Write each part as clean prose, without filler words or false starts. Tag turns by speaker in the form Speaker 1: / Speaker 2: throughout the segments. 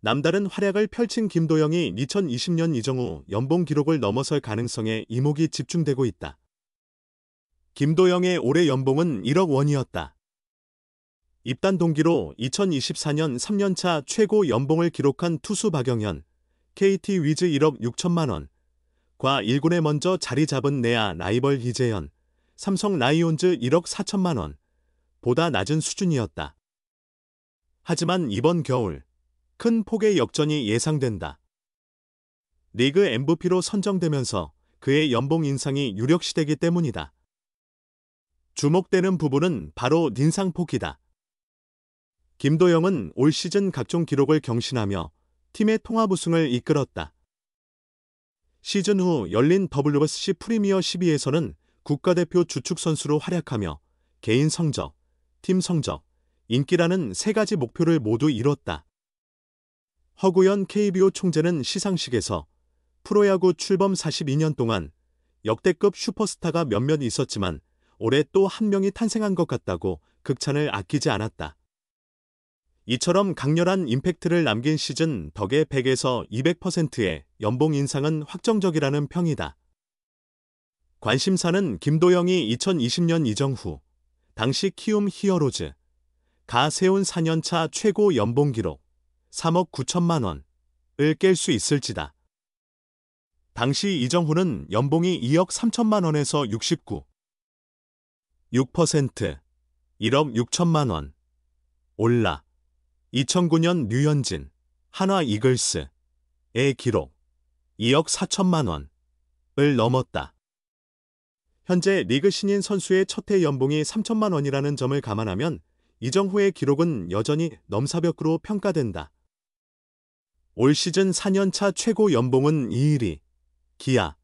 Speaker 1: 남다른 활약을 펼친 김도영이 2020년 이정후 연봉 기록을 넘어설 가능성에 이목이 집중되고 있다. 김도영의 올해 연봉은 1억 원이었다. 입단 동기로 2024년 3년차 최고 연봉을 기록한 투수 박영현, KT 위즈 1억 6천만 원, 과 1군에 먼저 자리 잡은 내야 라이벌 이재현, 삼성 라이온즈 1억 4천만 원, 보다 낮은 수준이었다. 하지만 이번 겨울, 큰 폭의 역전이 예상된다. 리그 MVP로 선정되면서 그의 연봉 인상이 유력시되기 때문이다. 주목되는 부분은 바로 인상폭이다. 김도영은 올 시즌 각종 기록을 경신하며 팀의 통합 우승을 이끌었다. 시즌 후 열린 WBC 프리미어 12에서는 국가대표 주축 선수로 활약하며 개인 성적, 팀 성적, 인기라는 세 가지 목표를 모두 이뤘다. 허구현 KBO 총재는 시상식에서 프로야구 출범 42년 동안 역대급 슈퍼스타가 몇몇 있었지만 올해 또 한 명이 탄생한 것 같다고 극찬을 아끼지 않았다. 이처럼 강렬한 임팩트를 남긴 시즌 덕의 100에서 200%의 연봉 인상은 확정적이라는 평이다. 관심사는 김도영이 2020년 이정후, 당시 키움 히어로즈, 가 세운 4년차 최고 연봉 기록 3억 9천만 원을 깰 수 있을지다. 당시 이정후는 연봉이 2억 3천만 원에서 69, 6%, 1억 6천만 원 올라 2009년 류현진, 한화 이글스의 기록 2억 4천만 원을 넘었다. 현재 리그 신인 선수의 첫해 연봉이 3천만 원이라는 점을 감안하면 이정후의 기록은 여전히 넘사벽으로 평가된다. 올 시즌 4년차 최고 연봉은 2위리, 기아의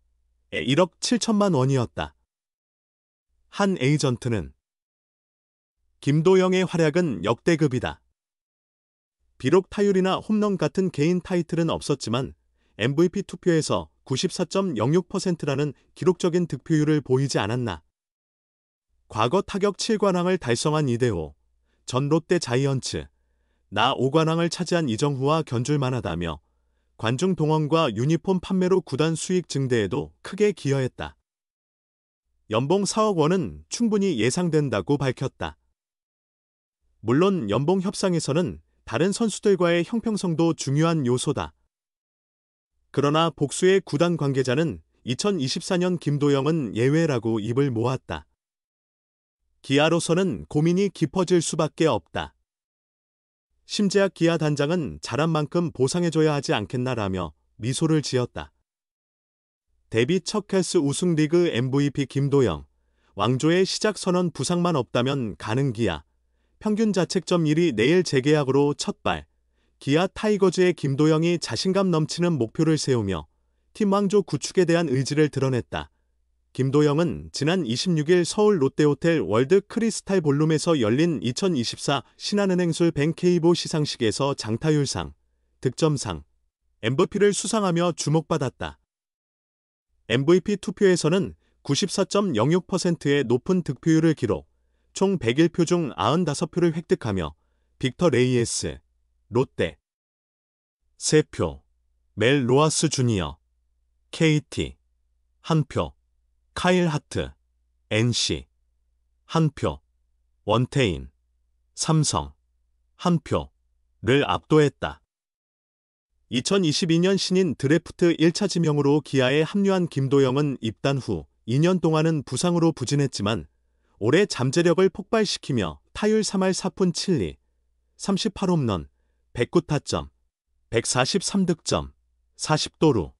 Speaker 1: 1억 7천만 원이었다. 한 에이전트는 김도영의 활약은 역대급이다. 비록 타율이나 홈런 같은 개인 타이틀은 없었지만 MVP 투표에서 94.06%라는 기록적인 득표율을 보이지 않았나. 과거 타격 7관왕을 달성한 이대호, 전 롯데 자이언츠, 나 5관왕을 차지한 이정후와 견줄 만하다며 관중 동원과 유니폼 판매로 구단 수익 증대에도 크게 기여했다. 연봉 4억 원은 충분히 예상된다고 밝혔다. 물론 연봉 협상에서는 다른 선수들과의 형평성도 중요한 요소다. 그러나 복수의 구단 관계자는 2024년 김도영은 예외라고 입을 모았다. 기아로서는 고민이 깊어질 수밖에 없다. 심재학 기아 단장은 잘한 만큼 보상해줘야 하지 않겠나라며 미소를 지었다. 데뷔 첫 캐스 우승 리그 MVP 김도영, 왕조의 시작 선언 부상만 없다면 가는 기아, 평균 자책점 1위 내일 재계약으로 첫발, 기아 타이거즈의 김도영이 자신감 넘치는 목표를 세우며 팀 왕조 구축에 대한 의지를 드러냈다. 김도영은 지난 26일 서울 롯데호텔 월드 크리스탈 볼룸에서 열린 2024 신한은행술 뱅케이보 시상식에서 장타율상, 득점상, MVP를 수상하며 주목받았다. MVP 투표에서는 94.06%의 높은 득표율을 기록, 총 101표 중 95표를 획득하며 빅터 레이에스, 롯데 3표, 멜 로하스 주니어, KT 1표, 카일 하트, NC 1표, 원태인, 삼성 1표를 압도했다. 2022년 신인 드래프트 1차 지명으로 기아에 합류한 김도영은 입단 후 2년 동안은 부상으로 부진했지만 올해 잠재력을 폭발시키며 타율 3할 4푼 7리, 38홈런, 109타점, 143득점, 40도루,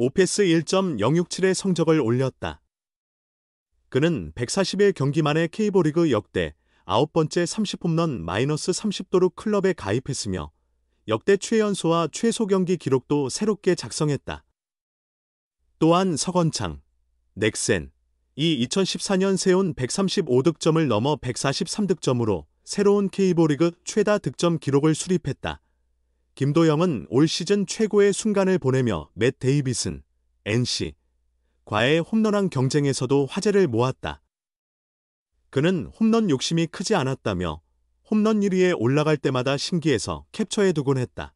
Speaker 1: 오페스 1.067의 성적을 올렸다. 그는 141경기 만에 K리그 역대 9번째 30홈런 -30도루 클럽에 가입했으며 역대 최연소와 최소 경기 기록도 새롭게 작성했다. 또한 서건창, 넥센, 이 2014년 세운 135득점을 넘어 143득점으로 새로운 K리그 최다 득점 기록을 수립했다. 김도영은 올 시즌 최고의 순간을 보내며 맷 데이비슨, NC, 과의 홈런왕 경쟁에서도 화제를 모았다. 그는 홈런 욕심이 크지 않았다며 홈런 1위에 올라갈 때마다 신기해서 캡처해두곤 했다.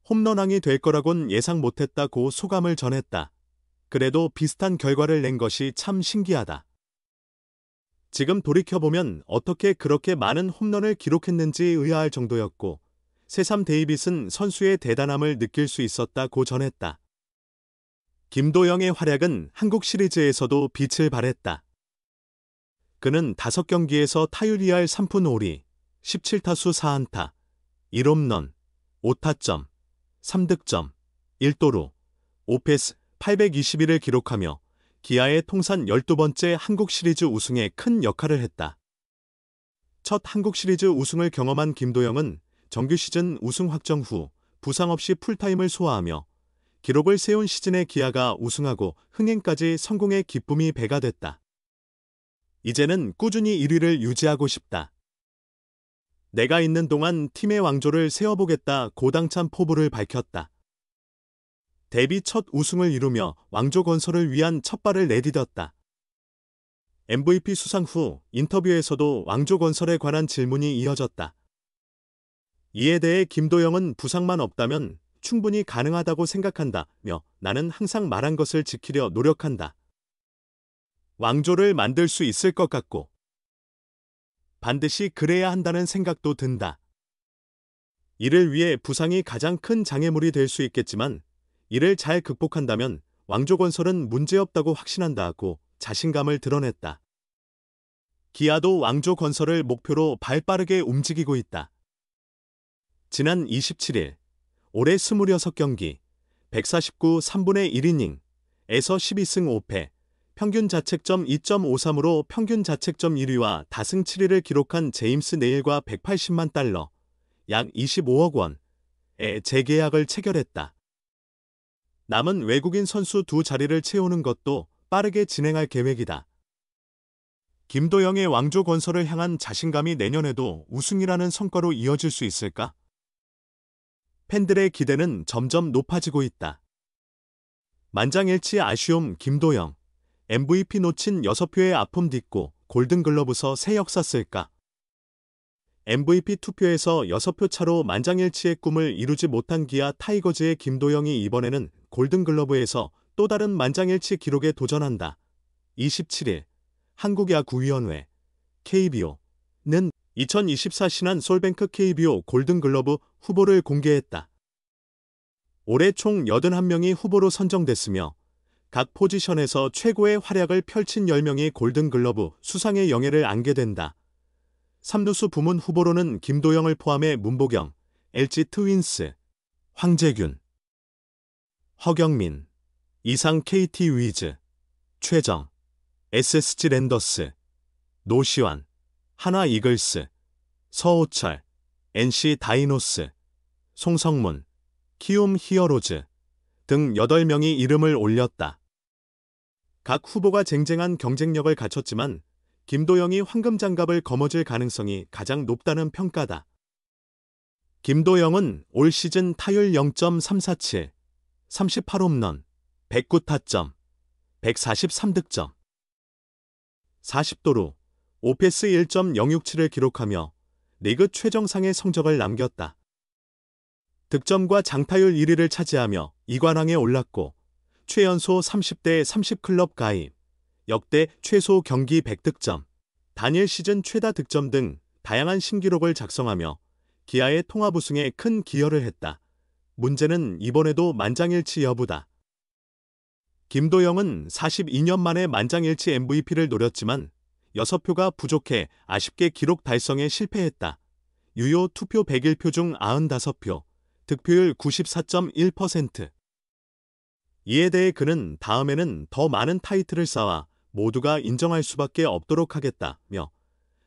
Speaker 1: 홈런왕이 될 거라곤 예상 못했다고 소감을 전했다. 그래도 비슷한 결과를 낸 것이 참 신기하다. 지금 돌이켜보면 어떻게 그렇게 많은 홈런을 기록했는지 의아할 정도였고 새삼 데이빗은 선수의 대단함을 느낄 수 있었다고 전했다. 김도영의 활약은 한국 시리즈에서도 빛을 발했다. 그는 5경기에서 타율 2할 3푼 5리, 17타수 4안타, 1홈런, 5타점, 3득점, 1도루, 오페스 821을 기록하며 기아의 통산 12번째 한국 시리즈 우승에 큰 역할을 했다. 첫 한국 시리즈 우승을 경험한 김도영은 정규 시즌 우승 확정 후 부상 없이 풀타임을 소화하며 기록을 세운 시즌에 기아가 우승하고 흥행까지 성공의 기쁨이 배가 됐다. 이제는 꾸준히 1위를 유지하고 싶다. 내가 있는 동안 팀의 왕조를 세워보겠다 고당찬 포부를 밝혔다. 데뷔 첫 우승을 이루며 왕조 건설을 위한 첫발을 내디뎠다. MVP 수상 후 인터뷰에서도 왕조 건설에 관한 질문이 이어졌다. 이에 대해 김도영은 부상만 없다면 충분히 가능하다고 생각한다며 나는 항상 말한 것을 지키려 노력한다. 왕조를 만들 수 있을 것 같고 반드시 그래야 한다는 생각도 든다. 이를 위해 부상이 가장 큰 장애물이 될 수 있겠지만 이를 잘 극복한다면 왕조 건설은 문제없다고 확신한다고 자신감을 드러냈다. 기아도 왕조 건설을 목표로 발빠르게 움직이고 있다. 지난 27일 올해 26경기 149 3분의 1이닝에서 12승 5패 평균 자책점 2.53으로 평균 자책점 1위와 다승 7위를 기록한 제임스 네일과 180만 달러, 약 25억 원의 재계약을 체결했다. 남은 외국인 선수 2자리를 채우는 것도 빠르게 진행할 계획이다. 김도영의 왕조 건설을 향한 자신감이 내년에도 우승이라는 성과로 이어질 수 있을까? 팬들의 기대는 점점 높아지고 있다. 만장일치 아쉬움 김도영, MVP 놓친 6표의 아픔 딛고 골든글러브서 새 역사 쓸까? MVP 투표에서 6표 차로 만장일치의 꿈을 이루지 못한 기아 타이거즈의 김도영이 이번에는 골든글러브에서 또 다른 만장일치 기록에 도전한다. 27일 한국야구위원회 KBO는 2024 신한 솔뱅크 KBO 골든글러브 후보를 공개했다. 올해 총 81명이 후보로 선정됐으며 각 포지션에서 최고의 활약을 펼친 10명이 골든글러브 수상의 영예를 안게 된다. 3루수 부문 후보로는 김도영을 포함해 문보경, LG 트윈스, 황재균, 허경민, 이상 KT 위즈, 최정, SSG 랜더스, 노시환, 한화 이글스, 서호철, NC 다이노스, 송성문, 키움 히어로즈 등 8명이 이름을 올렸다. 각 후보가 쟁쟁한 경쟁력을 갖췄지만 김도영이 황금장갑을 거머쥘 가능성이 가장 높다는 평가다. 김도영은 올 시즌 타율 0.347, 38홈런, 109타점, 143득점, 40도루, 오페스 1.067을 기록하며 리그 최정상의 성적을 남겼다. 득점과 장타율 1위를 차지하며 2관왕에 올랐고 최연소 30대 30클럽 가입, 역대 최소 경기 100득점, 단일 시즌 최다 득점 등 다양한 신기록을 작성하며 기아의 통합 우승에 큰 기여를 했다. 문제는 이번에도 만장일치 여부다. 김도영은 42년 만에 만장일치 MVP를 노렸지만 6표가 부족해 아쉽게 기록 달성에 실패했다. 유효 투표 101표 중 95표, 득표율 94.1%. 이에 대해 그는 다음에는 더 많은 타이틀을 쌓아 모두가 인정할 수밖에 없도록 하겠다며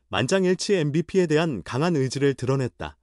Speaker 1: 만장일치 MVP에 대한 강한 의지를 드러냈다.